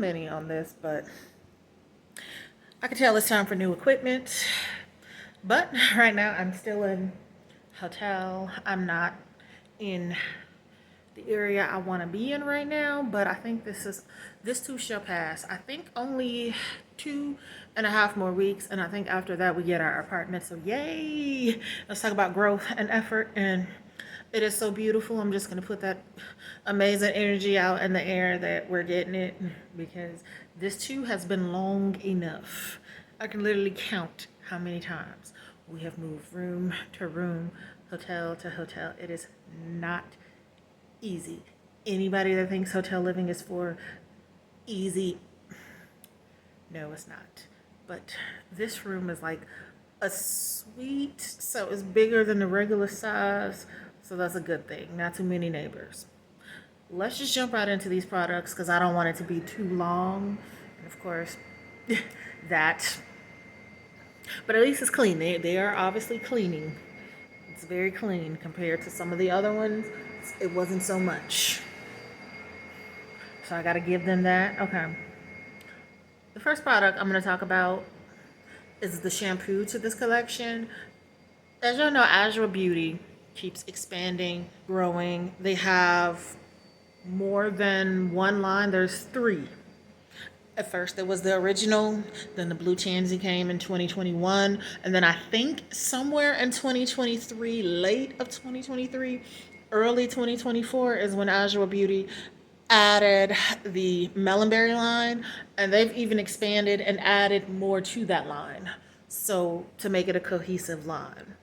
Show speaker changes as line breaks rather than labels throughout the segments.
many on this, but I can tell it's time for new equipment. But right now I'm still in hotel. I'm not in the area I want to be in right now, but I think this too shall pass. I think only 2.5 more weeks, and I think after that we get our apartment. So yay! Let's talk about growth and effort, and it is so beautiful. I'm just gonna put that amazing energy out in the air that we're getting it, because this too has been long enough. I can literally count how many times we have moved room to room, hotel to hotel. It is not easy. Anybody that thinks hotel living is for easy, no, it's not. But this room is like a suite, so it's bigger than the regular size, so that's a good thing. Not too many neighbors. Let's just jump right into these products because I don't want it to be too long. And of course, that. But at least it's clean. They are obviously cleaning. It's very clean compared to some of the other ones. It wasn't so much. So I gotta give them that. Okay. The first product I'm gonna talk about is the shampoo to this collection. As y'all know, Adwoa Beauty keeps expanding, growing. They have more than one line. There's 3. At first there was the original, then the blue tansy came in 2021, and then I think somewhere in 2023, late of 2023, early 2024 is when Adwoa Beauty added the melonberry line, and they've even expanded and added more to that line, so to make it a cohesive line.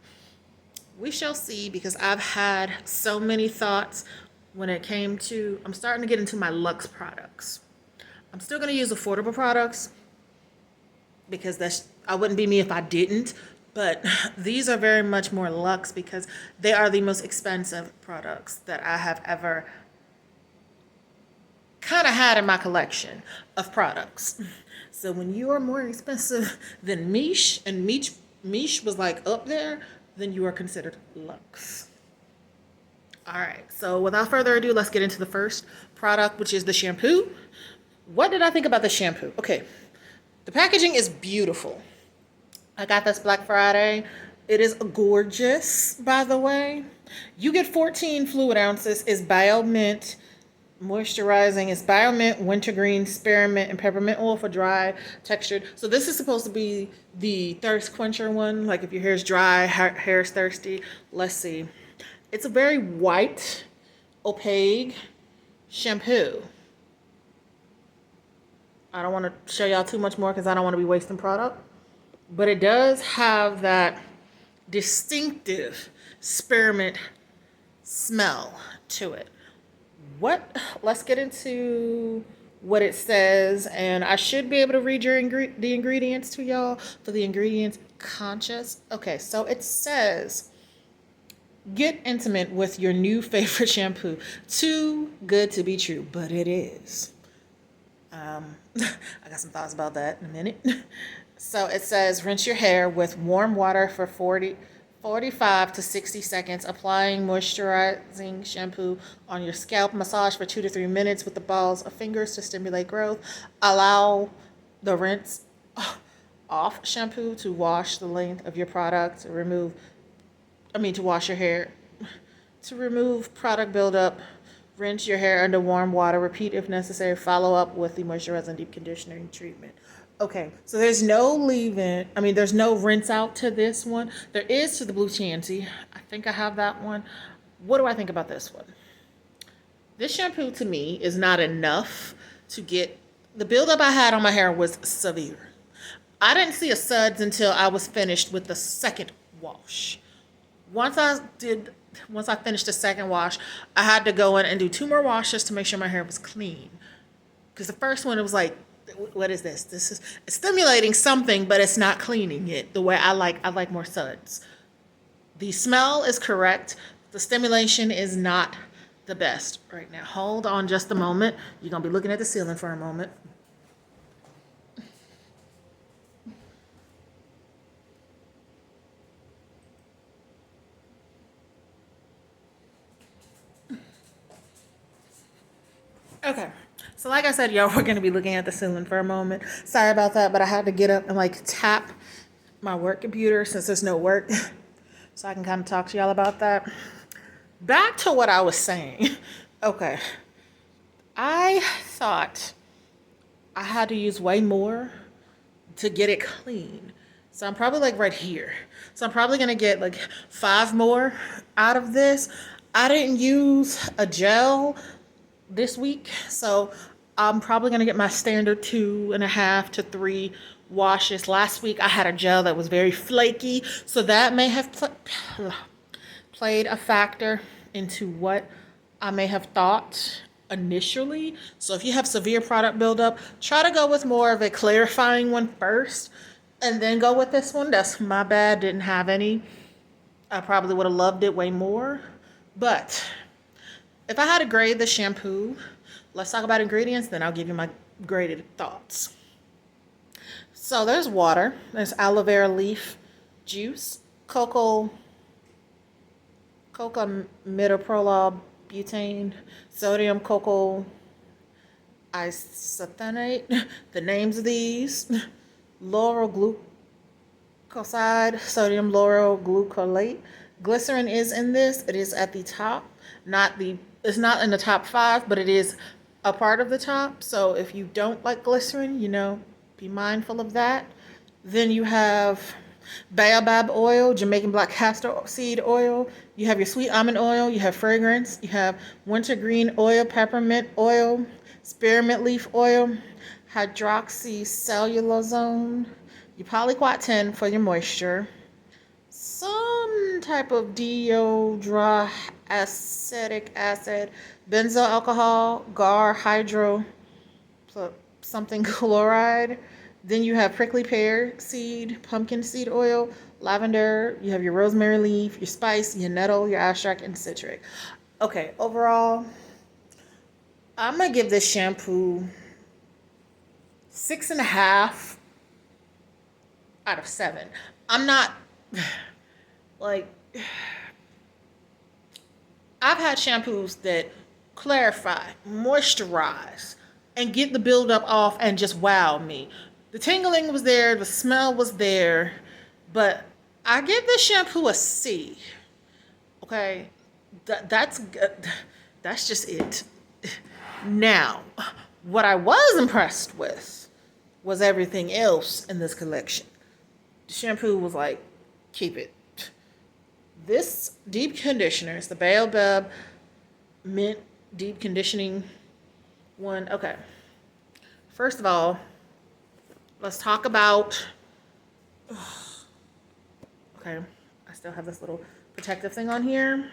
We shall see, because I've had so many thoughts when it came to, I'm starting to get into my Luxe products. I'm still going to use affordable products because I wouldn't be me if I didn't. But these are very much more luxe because they are the most expensive products that I have ever kind of had in my collection of products. So when you are more expensive than Miche, and Miche was like up there, then you are considered luxe. All right, so without further ado, let's get into the first product, which is the shampoo. What did I think about the shampoo? Okay, the packaging is beautiful. I got this Black Friday. It is gorgeous, by the way. You get 14 fluid ounces. It's bio mint moisturizing. It's bio mint, wintergreen, spearmint, and peppermint oil for dry, textured. So this is supposed to be the thirst quencher one. Like if your hair is dry, hair is thirsty. Let's see. It's a very white, opaque shampoo. I don't want to show y'all too much more because I don't want to be wasting product. But it does have that distinctive spearmint smell to it. Let's get into what it says. And I should be able to read the ingredients to y'all for the ingredients conscious. Okay, so it says, get intimate with your new favorite shampoo. Too good to be true, but it is. I got some thoughts about that in a minute. So it says, rinse your hair with warm water for 45 to 60 seconds, applying moisturizing shampoo on your scalp. Massage for 2 to 3 minutes with the balls of fingers to stimulate growth. Allow the rinse off shampoo to wash the length of your product. To wash your hair. To remove product buildup. Rinse your hair under warm water. Repeat if necessary. Follow up with the moisturizing deep conditioning treatment. Okay, so there's no there's no rinse out to this one. There is to the blue tansy. I think I have that one. What do I think about this one? This shampoo to me is not enough to get, the buildup I had on my hair was severe. I didn't see a suds until I was finished with the second wash. Once I finished the second wash, I had to go in and do 2 more washes to make sure my hair was clean. Because the first one, it was like, what is this? It's stimulating something, but it's not cleaning it the way I like. I like more suds. The smell is correct. The stimulation is not the best right now. Hold on just a moment. You're going to be looking at the ceiling for a moment. Okay, So like I said, y'all, we're going to be looking at the ceiling for a moment. Sorry about that, but I had to get up and like tap my work computer since there's no work. So I can kind of talk to y'all about that. Back to what I was saying. Okay. I thought I had to use way more to get it clean. So I'm probably like right here. So I'm probably gonna get like 5 more out of this. I didn't use a gel this week, so I'm probably gonna get my standard 2.5 to 3 washes. Last week I had a gel that was very flaky, so that may have played a factor into what I may have thought initially. So if you have severe product buildup, try to go with more of a clarifying one first and then go with this one. That's my bad, didn't have any. I probably would have loved it way more. But if I had to grade the shampoo, let's talk about ingredients, then I'll give you my graded thoughts. So there's water, there's aloe vera leaf juice, cocoa metoprolol butane, sodium cocoa isothenate. The names of these: lauryl glucoside, sodium lauryl glucolate. Glycerin is in this. It is at the top. It's not in the top 5, but it is a part of the top. So if you don't like glycerin, be mindful of that. Then you have Baobab oil, Jamaican black castor seed oil. You have your sweet almond oil. You have fragrance. You have wintergreen oil, peppermint oil, spearmint leaf oil, hydroxycellulosone, your polyquat 10 for your moisture, some type of deodracetic acid, benzoyl alcohol, gar hydro something chloride. Then you have prickly pear seed, pumpkin seed oil, lavender. You have your rosemary leaf, your spice, your nettle, your astrac, and citric. Okay, overall, I'm going to give this shampoo 6.5 out of 7. I'm not, like, I've had shampoos that clarify, moisturize, and get the buildup off and just wow me. The tingling was there, the smell was there, but I give this shampoo a C. Okay, that's just it. Now, what I was impressed with was everything else in this collection. The shampoo was like, keep it. This deep conditioner is the Baobab Mint Deep Conditioning one. Okay, first of all, let's talk about, okay, I still have this little protective thing on here.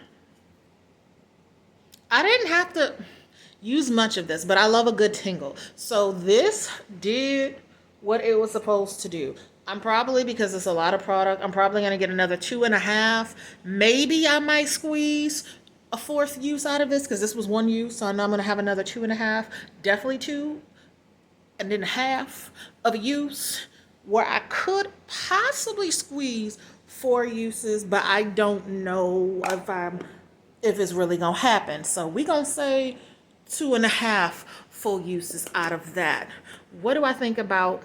I didn't have to use much of this, but I love a good tingle. So this did what it was supposed to do. I'm probably, because it's a lot of product, I'm probably going to get another 2.5. Maybe I might squeeze a 4th use out of this, because this was 1 use. So I know I'm going to have another 2.5, definitely 2 and then half of a use, where I could possibly squeeze 4 uses, but I don't know if it's really gonna happen. So we gonna say 2.5 full uses out of that. What do I think about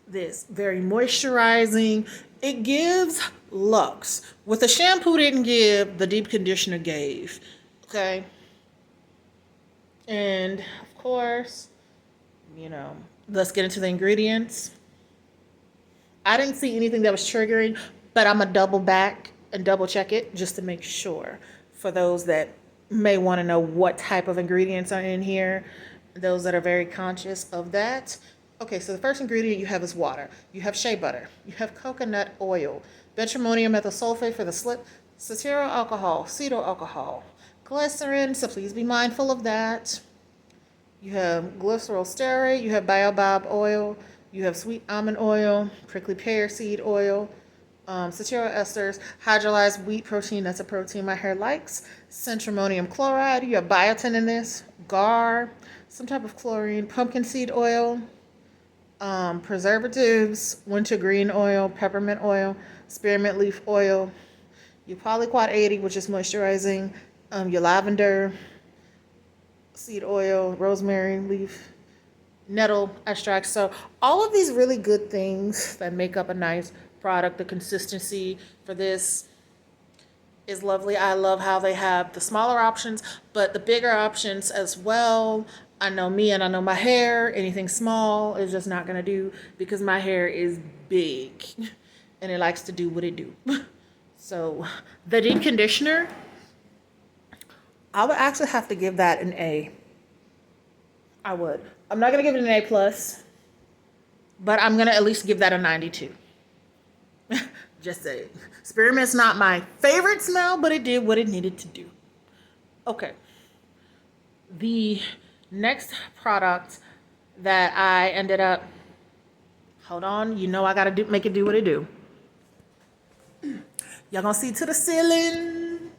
this? Very moisturizing. It gives luxe. What the shampoo didn't give, the deep conditioner gave. Okay. And of course, let's get into the ingredients. I didn't see anything that was triggering, but I'm going to double back and double check it just to make sure, for those that may want to know what type of ingredients are in here, those that are very conscious of that. Okay, so the first ingredient you have is water. You have shea butter. You have coconut oil, benzimonium methylsulfate for the slip, cetyl alcohol, cetyl alcohol, glycerin, so please be mindful of that. You have glycerol stearate, you have baobab oil, you have sweet almond oil, prickly pear seed oil, cetyl esters, hydrolyzed wheat protein, that's a protein my hair likes, centrimonium chloride, you have biotin in this, gar, some type of chlorine, pumpkin seed oil, preservatives, wintergreen oil, peppermint oil, spearmint leaf oil, your polyquat 80, which is moisturizing, your lavender, seed oil, rosemary leaf, nettle extract. So all of these really good things that make up a nice product. The consistency for this is lovely. I love how they have the smaller options, but the bigger options as well. I know me and I know my hair, anything small is just not gonna do because my hair is big and it likes to do what it do. So the deep conditioner, I would actually have to give that an A. I would. I'm not gonna give it an A plus, but I'm gonna at least give that a 92. Just saying. Spearmint's not my favorite smell, but it did what it needed to do. Okay. The next product that I ended up, hold on, you know I gotta make it do what it do. Y'all gonna see to the ceiling.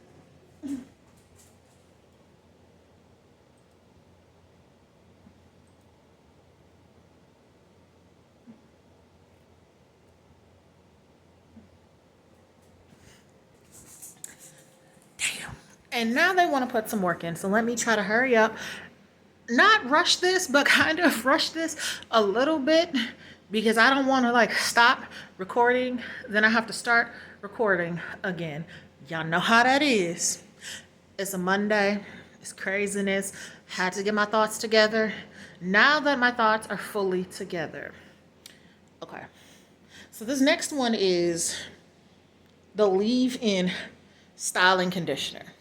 Damn. And now they want to put some work in, so let me try to hurry up. Not rush this, but kind of rush this a little bit because I don't want to like stop recording. Then I have to start recording again. Y'all know how that is. It's a Monday. It's craziness. Had to get my thoughts together. Now that my thoughts are fully together. Okay. So this next one is the leave-in styling conditioner.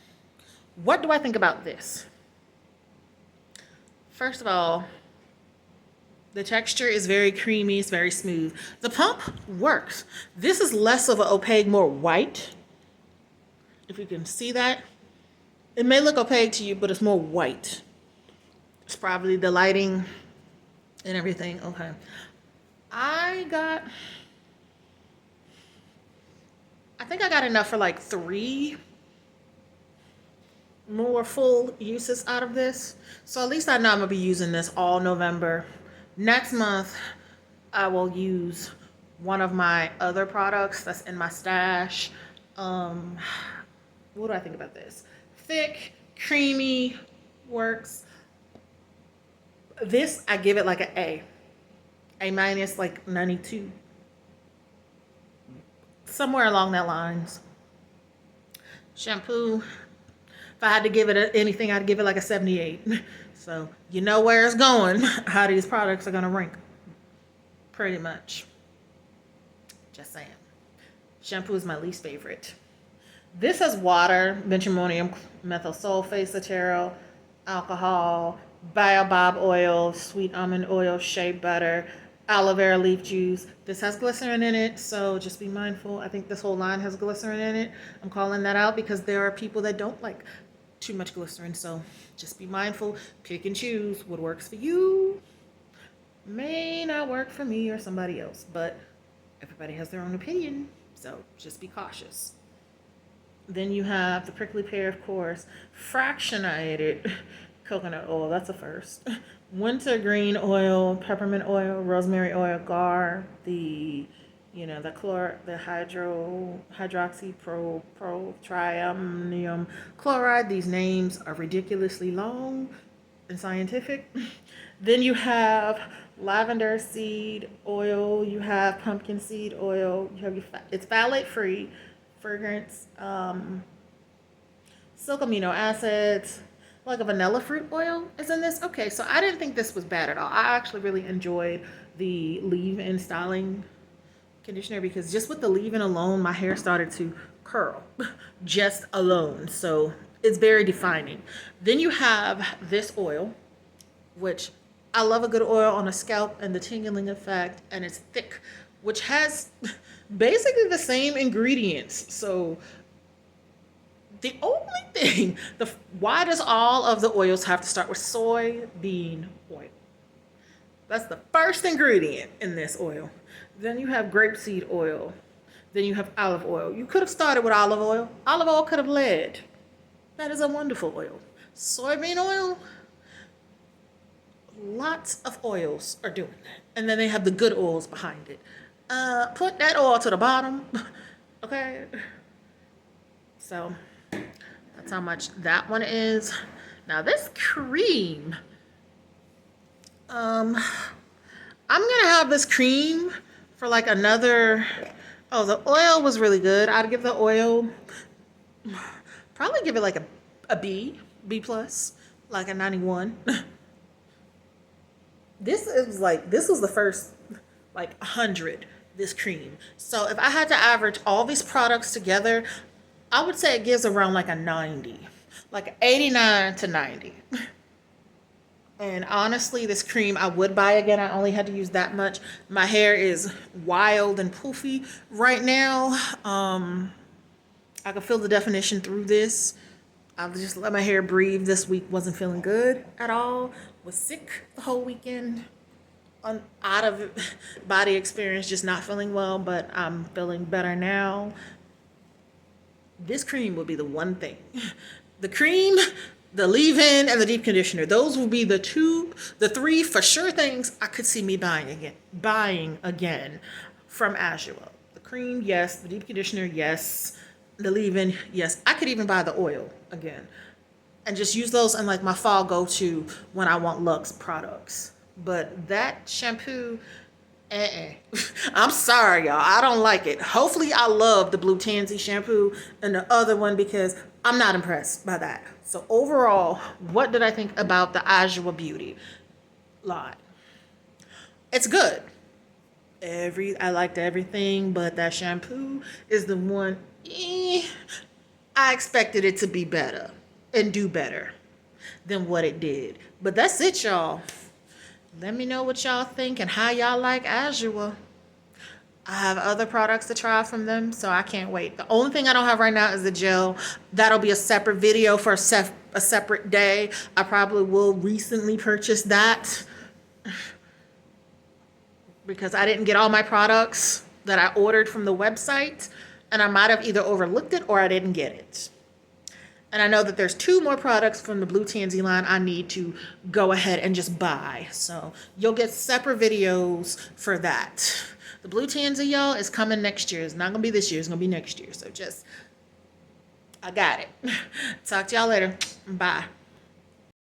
What do I think about this? First of all, the texture is very creamy, it's very smooth. The pump works. This is less of an opaque, more white. If you can see that. It may look opaque to you, but it's more white. It's probably the lighting and everything. Okay. I think I got enough for like 3 more full uses out of this. So at least I know I'm gonna be using this all November. Next month, I will use one of my other products that's in my stash. What do I think about this? Thick, creamy, works. This, I give it like an A. A minus, like 92. Somewhere along that lines. Shampoo, if I had to give it anything, I'd give it like a 78. So you know where it's going, how these products are gonna rank. Pretty much. Just saying. Shampoo is my least favorite. This has water, benzimonium methyl sulfate, cetearyl, alcohol, baobab oil, sweet almond oil, shea butter, aloe vera leaf juice. This has glycerin in it, so just be mindful. I think this whole line has glycerin in it. I'm calling that out because there are people that don't like too much glycerin, so just be mindful. Pick and choose what works for you. May not work for me or somebody else, but everybody has their own opinion, so just be cautious. Then you have the prickly pear, of course, fractionated coconut oil, that's a first. Wintergreen oil, peppermint oil, rosemary oil, gar, the hydroxyprotriammonium chloride. These names are ridiculously long and scientific. Then you have lavender seed oil, you have pumpkin seed oil, you have it's phthalate free, fragrance, silk amino acids, like a vanilla fruit oil is in this. Okay, so I didn't think this was bad at all. I actually really enjoyed the leave-in styling conditioner because just with the leave-in alone, my hair started to curl just alone. So it's very defining. Then you have this oil, which I love a good oil on the scalp and the tingling effect, and it's thick, which has basically the same ingredients. So the only thing, why does all of the oils have to start with soybean oil? That's the first ingredient in this oil. Then you have grapeseed oil. Then you have olive oil. You could have started with olive oil. Olive oil could have led. That is a wonderful oil. Soybean oil, lots of oils are doing that. And then they have the good oils behind it. Put that oil to the bottom. Okay. So that's how much that one is. Now this cream, I'm gonna have this cream for like another, oh, the oil was really good. I'd give the oil, probably give it like a B plus, like a 91. This was the first like 100, this cream. So if I had to average all these products together, I would say it gives around like a 90, like 89 to 90. And honestly, this cream I would buy again. I only had to use that much. My hair is wild and poofy right now. I could feel the definition through this. I just let my hair breathe this week. Wasn't feeling good at all. Was sick the whole weekend. Out of body experience, just not feeling well, but I'm feeling better now. This cream will be the one thing. The cream, the leave-in, and the deep conditioner. Those will be the three for sure things I could see me buying again from Adwoa. The cream, yes. The deep conditioner, yes. The leave-in, yes. I could even buy the oil again and just use those in like my fall go-to when I want Luxe products. But that shampoo, I'm sorry, y'all. I don't like it. Hopefully, I love the Blue Tansy shampoo and the other one because I'm not impressed by that. So overall, what did I think about the Adwoa Beauty line? It's good. I liked everything, but that shampoo is the one. I expected it to be better and do better than what it did. But that's it, y'all. Let me know what y'all think and how y'all like Adwoa. I have other products to try from them, so I can't wait. The only thing I don't have right now is the gel. That'll be a separate video for a separate day. I probably will recently purchase that because I didn't get all my products that I ordered from the website, and I might have either overlooked it or I didn't get it. And I know that there's 2 more products from the Blue Tansy line I need to go ahead and just buy. So you'll get separate videos for that. The Blue Tansy, y'all, is coming next year. It's not going to be this year. It's going to be next year. So I got it. Talk to y'all later. Bye.